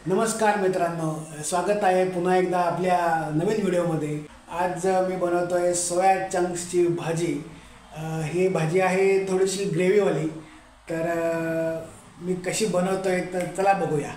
नमस्कार मित्रांनो, स्वागत आहे पुन्हा एकदा आपल्या नवीन व्हिडिओमध्ये। आज मी बनवतोय सोया चंक्सची भाजी। ही भाजी आहे थोडीशी ग्रेव्हीवाली। तर मी कशी बनवतोय तर चला बघूया।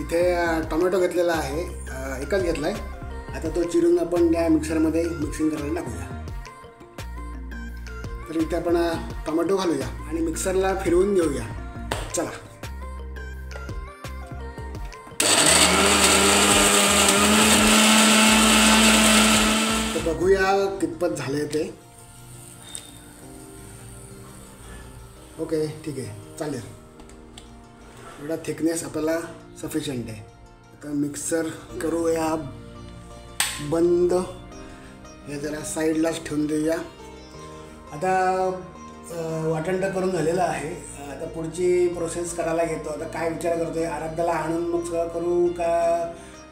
इथे टोमॅटो घेतलेला आहे, एकच घेतलाय। आता तो चिरून आपण त्या मिक्सरमध्ये मिक्सिंग करायला टाकूया। तर इथे आपण टोमॅटो घालूया आणि मिक्सरला फिरवून घेऊया। चला तर बघूया कितपत झाले ते। ओके, ठीक आहे, चालेल। एवढा थिकनेस आपल्याला सफिशियंट आहे। आता मिक्सर करूया बंद, हे जरा साईडलाच ठेवून देऊया। आता वाटण करून झालेलं आहे। आता पुढची प्रोसेस करायला घेतो। आता काय विचार करतोय, आराध्याला आणून मग सगळं करू का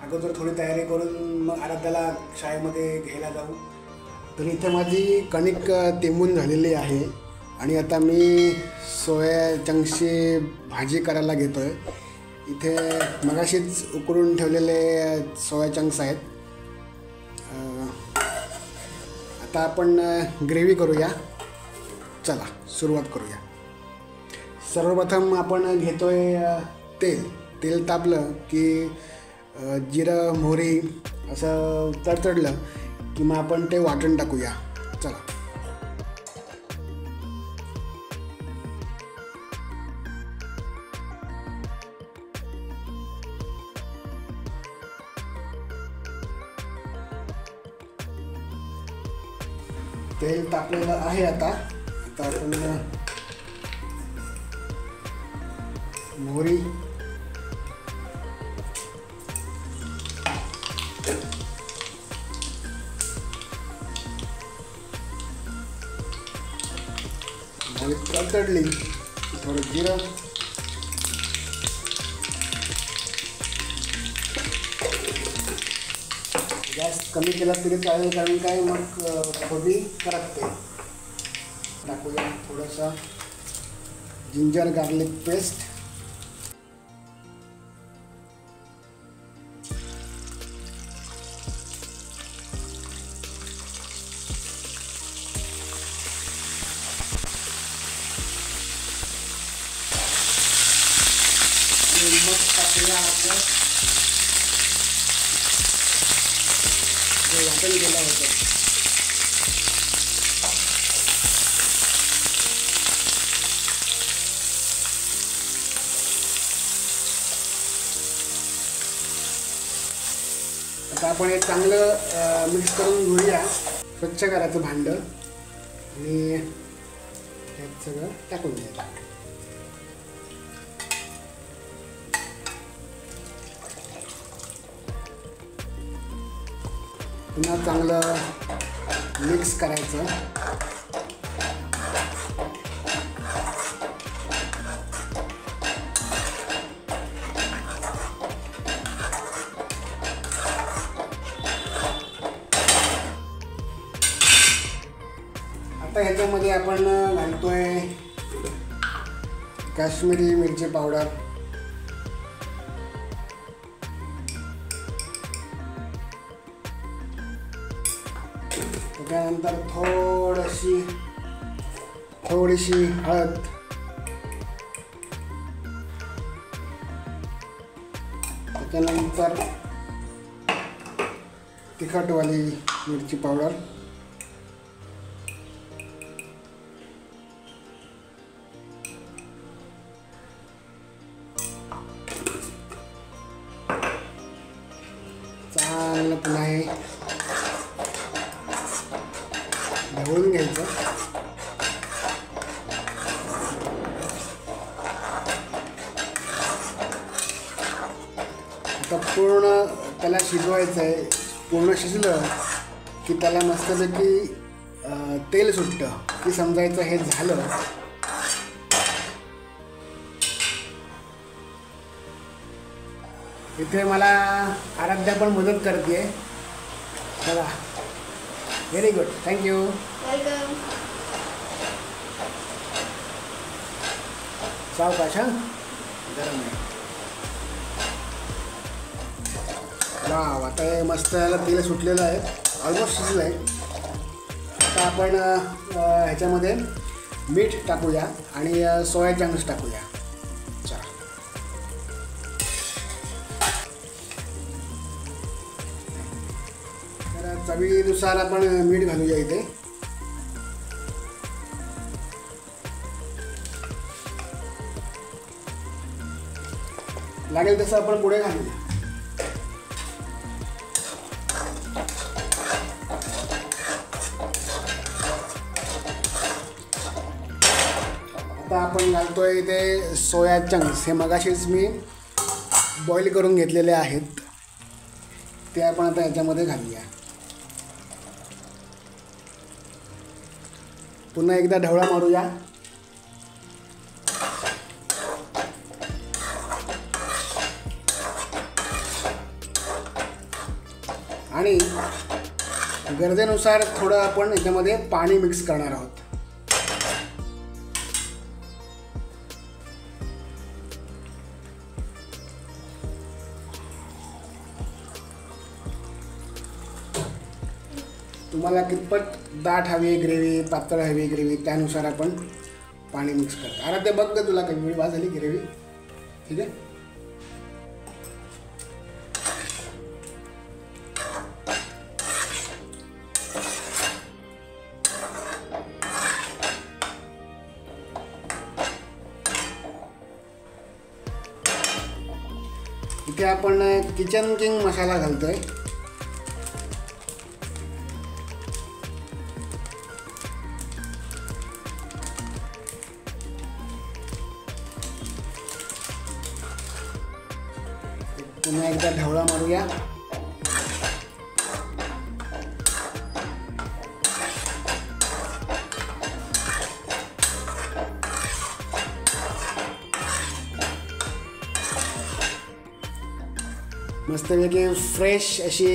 अगोदर थोडी तयारी करून मग आराध्याला शाळेमध्ये घ्यायला जाऊ। तर इथे माझी कणिक तेंबून झालेली आहे आणि आता मी सोया चंक्सची भाजी करायला घेतोय। इथे मगाशीच उकडून ठेवलेले सोया चंक्स आहेत। आता आपण ग्रेव्ही करूया। चला सुरुवात करूया। सर्वप्रथम आपण घेतोय तेल तापलं की जिरं मोहरी असं तडतडलं की मग आपण ते वाटण टाकूया। चला तेल तापलेलं आहे। आता आपण मोहरी तडतडली, थोडं जिरं, गॅस कमी केला तरी चालेल, कारण काय मग फोडणी करपते। टाकूया थोडासा जिंजर गार्लिक पेस्ट, मग टाकूया आपलं जे वाटण केलं होतं। आता आपण हे चांगलं मिक्स करून घेऊया। स्वच्छ करायचं भांडं आणि त्यात सगळं टाकून द्यायचं। पुन्हा चांगलं मिक्स करायचं। आता याच्यामध्ये आपण घालतोय काश्मीरी मिरची पावडर, त्यानंतर थोडीशी हळद, त्यानंतर तिखटवाली मिरची पावडर, चांगलं पुन्हा हे ढवळून घ्यायचं. आता पूर्ण त्याला शिजवायचं आहे. पूर्ण शिजलं की त्याला मस्तपैकी तेल सुटतं की समजायचं हे झालं. इथे मला आराध्या पण मदत करते बघा. Very good, thank you. वेलकम. सावकाश हां, गरम आहे. वाव, आता हे मस्त याला तेल सुटलेलं आहे, ऑलमोस्ट शिजलं आहे. आता आपण ह्याच्यामध्ये मीठ टाकूया आणि सोया चंक्स टाकूया. चला, तर चवीनुसार आपण मीठ घालूया इथे. लागेल तसं आपण पुढे घालूया. आता आपण घालतोय इथे सोया चंक्स. हे मगाशीच मी बॉईल करून घेतलेले आहेत, ते आपण आता याच्यामध्ये घालूया. पुन्हा एकदा ढवळा मारूया. आणि गरजेनुसार थोडं आपण याच्यामध्ये पाणी मिक्स करणार आहोत. तुम्हाला कितपत दाट हवी ग्रेव्ही, पातळ हवी ग्रेव्ही, त्यानुसार आपण पाणी मिक्स करतो. आराध्या बघ का तुला कमी वेळ वाज झाली ग्रेव्ही. ठीक आहे. इथे आपण किचन किंग मसाला घालतोय. पुन्हा एकदा ढवळा मारूया. मस्तपैकी फ्रेश अशी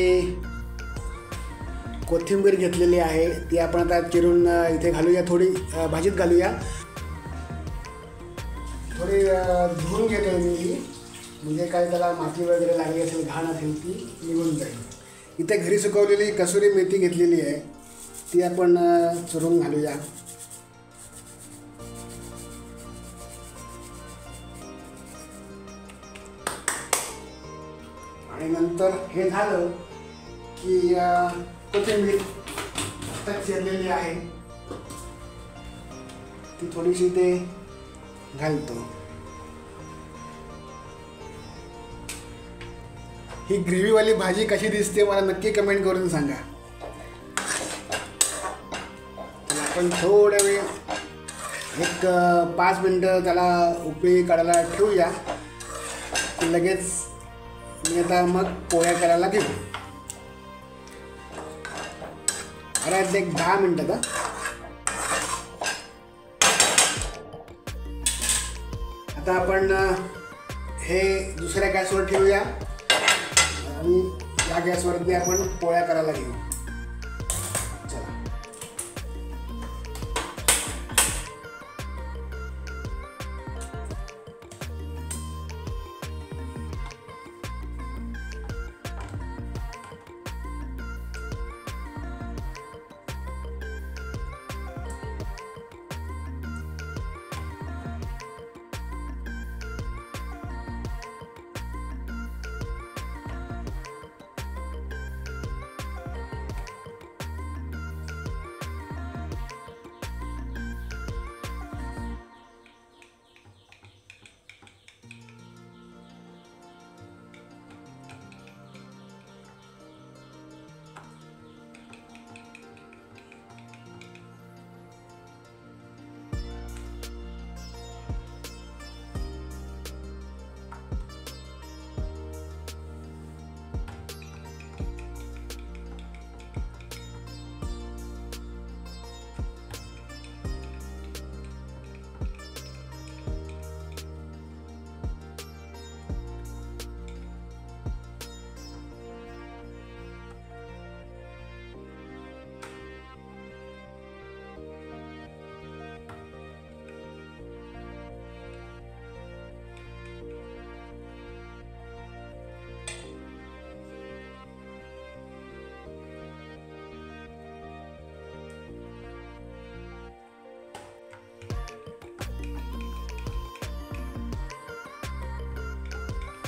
कोथिंबीर घेतलेली आहे, ती आपण आता चिरून इथे घालूया. थोडी भाजीत घालूया. थोडी धुवून घेतो मी, म्हणजे काय त्याला माती वगैरे लागली असेल, घाण असेल ती निघून जाईल. इथे घरी सुकवलेली कसुरी मेथी घेतलेली आहे, ती आपण चुरून घालूया. आणि नंतर हे झालं की कोथिंबीर आता चिरलेली आहे ती थोडीशी ते घालतो. ही ग्रेव्हीवाली भाजी कशी दिसते मला नक्की कमेंट करून सांगा. आपण थोडा वेळ, एक 5 मिनटं त्याला उकळी काढायला ठेवूया. लगेच मी आता मग पोळ्या करायला घेऊ. अरे एक 10 मिनटं का. आता आपण हे दुसऱ्या गॅसवर ठेवूया आणि या गॅसवरती आपण पोळ्या करायला घेऊ. चला.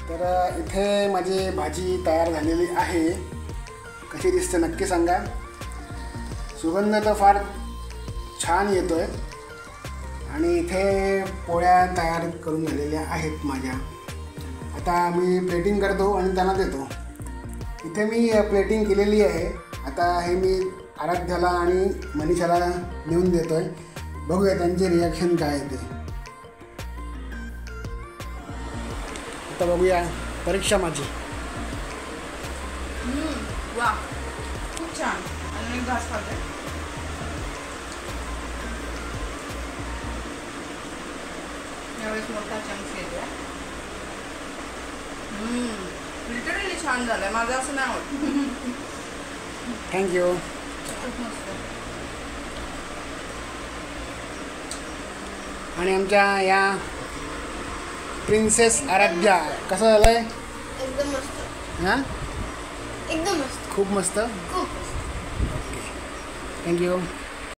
तर इथे माझी भाजी तयार झालेली आहे. कशी दिसते नक्की सांगा. सुगंध तर फार छान येतोय. आणि इथे पोळ्या तयार करून झालेल्या आहेत माझ्या. आता मी प्लेटिंग करतो आणि त्यांना देतो. इथे मी प्लेटिंग केलेली आहे. आता हे मी आराध्याला आणि मनीषाला नेऊन देतोय. बघूया त्यांचे रिॲक्शन काय आहे ते. आता बघूया परीक्षा माझी. वा खूप छान. आणि घास खाते. यावेळेस मोठा चंक्स येतोय. लिटरली छान झालंय. माझं असं नाही होत. थँक्यू. खूप मस्त. आणि आमच्या या प्रिन्सेस आराध्या कसं झालंय. एकदम मस्त. हां एकदम मस्त. खूप मस्त. खूप मस्त. थँक्यू.